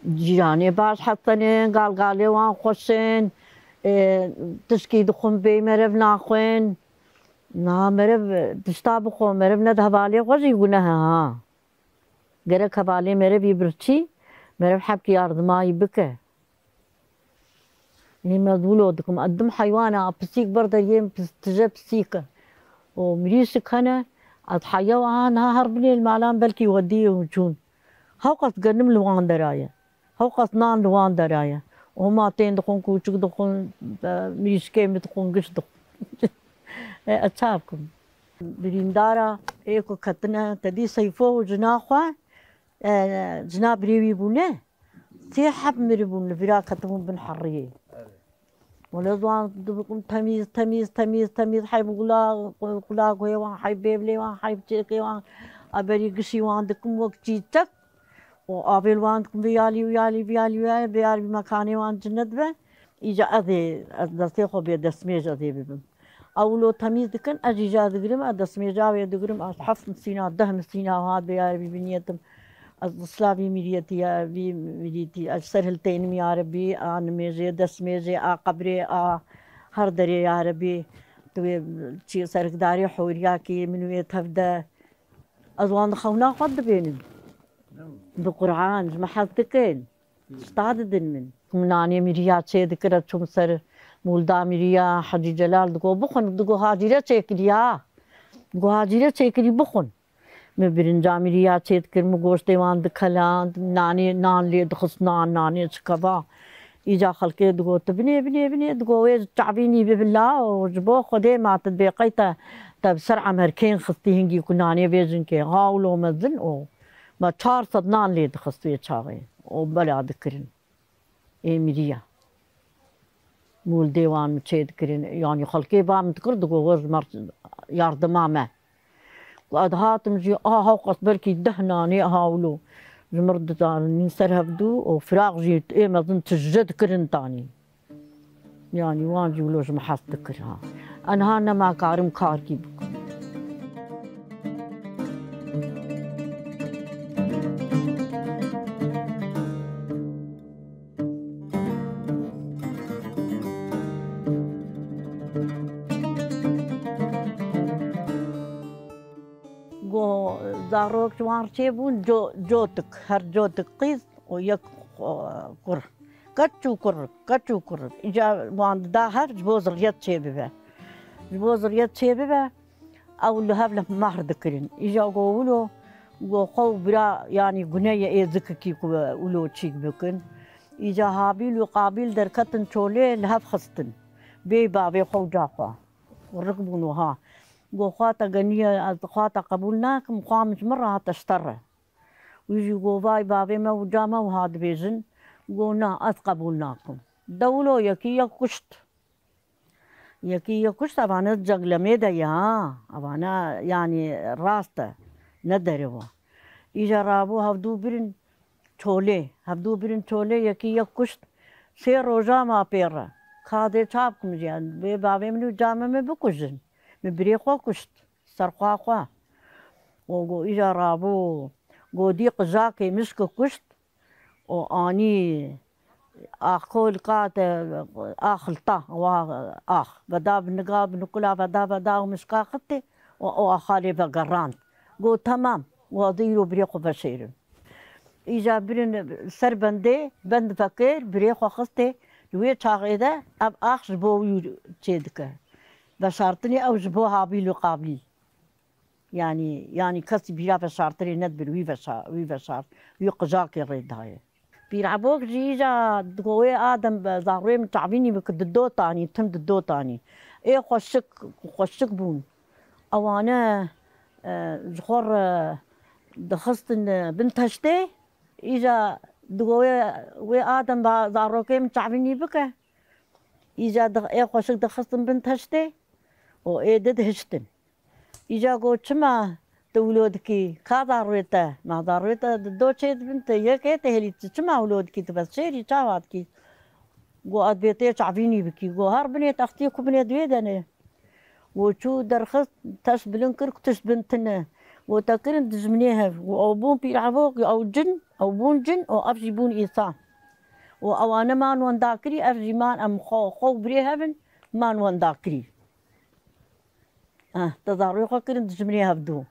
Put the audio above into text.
جيراني باش حطني قال لي وان خوشين تشكي دخون بي مرب ناخوين نا مرب تشتابخو مرب ندهبالي غوزي قناها ها قرك هبالي مرب يبرتشي مرب حبكي أرض ما يبكى هي مذولودكم قدم حيوانة بسيك برضه يم تجيب بسيكة ومريسك هنا الحيوان ها هربني المعلم بلكي يوديه وجون هوقت قنم لوان دراية هوقت نان لوان دراية وهما تين دخون كوچك دخون مريسكي مدخون قش دخون أتشابكم بريندارا إيكو كتنا تدي سيفو جناخوا جناب بريوي بونه تيحب مريبون فيرا كتمون بن حرية ولا زوان دبكم تميز تميز تميز تميز حي بقولا قولا قوي وان حي بيبلي وان حي بتشيكي وان أبري قشي وان دكم وقت جيتك وقابل وان دكم بيالي ويالي بيالي ويالي بيالي بمكاني وان جند به إجا أذي دستيخو بيدسميج أذي ببن أولو تميز دكن أجي جا دقرم أدسميج أوي دقرم أحف مسينا ده مسينا وهاد بيالي ببنيتم السلافي ميريتي يا بي ميريتي السرهلتين يا ربي أنا ميجي دس ميجي قبري هردري يا ربي توي شي سرقداري حوريا كي من ويتهفدا أزوان خونا خد بينن بقرآن ما حدكين استعد من مناني ميريا شيء ذكرت شو سر مولدا ميريا حجي جلال دقو بخن دقو هاجرة شيكريا دقو هاجرة شيكري بخن مبرنجا ميريا چيت كر مگوش ديوان دخلان ناني نان لي دخص ناني شكبا إجا خلقي دقو تبني دقو ويج تعبيني بالله وجبو خدي ما تدبيقيتا تب سرعة مركين خستي هنجي كناني بيجن كي غاولو مزن او ما 400 نان لي دخصتي چاغي او بلا ذكرن اي ميريا مول ديوان چيت كرين يعني خلقي با متكر دقو ورز مرت ياردما ما وأدهات مجي هوقت بركي دهناني هاولو جمرد تاني سرهبدو وفراغ جيت إيه ما ظن تجد كرن تاني يعني وان جولوش محاس ذكرها أنا هانا ما كارم كاركي بكم زاروك جوار شيبون جوتك هر جوتك قيس ويك قر كتشو كر إجا وان داهر جبوز ريات شيبه جبوز ريات شيبه أو اللي هبله مهر ذكرين إجا قولوا قو برا يعني جنيه إيه ذككي قولوا تشيك بكن إجا هابيل وقابيل دركتن شولي لهب خستن بي بابي خو جاقوا وركبونو ها قو خاطا غنية خاطا قبولناك مقامش مرة هتشتره ويجي قو باي بابي ما وجامة وهاد بيزن قونا قبولناكم دولو يكي يكشت أبانا جغلمي دا يا أبانا يعني راستا ندروا إجا رابو هفدو برين چولي يكي يكشت سي روزا ما بيرا خاده چابكم جيان بي بابي منو جامة में بكشن مبريخوا كشت سرقاقوا وقو إجا رابو قو دي قزاكي مسك كشت وآني أخول قات أخلطة وآخ بدا بنقاب نقلا بدا ومسكا خطي وأخالي بقران قو تمام وضيرو بريخو بشير إجا برين سربندي بند فكير بريخو خطي يوي تاغيدا أب آخ جبو يو تشيدك بشارتني أو جبو هابيل وقابلي يعني كسي بيرا بشارتني ندبر وي بشار يقجاك يريد هاي بيلعبوك جيجا دقوي آدم زاروي متعبيني بكددو تاني تم ددو تاني إيه خوشك بون أوانا جخور دخست بنت هشتي إجا دقوي آدم زاروكي متعبيني بك إجا إيه خوشك دخست بنت هشتي وإيه دد هشتن إجا قو چما تولودكي كادارويتا ما دارويتا دو چيد بنت يكي تهلي چما ولودكي تبشيري چاواتكي قو أدبيتي چعبيني بكي قو هر بنيت أختيكو بنيت ويداني وچو درخص تش بلنكرك تش بنتنا وتكرن تجمنيها أو بون بيلعبوك أو جن أو بون جن أو أفجي بون إيصان أو أنا ما نون ذاكري أفجي مان أم خو بريهبن ما نون ذاكري تضاريخو كرن تجمنيها بدو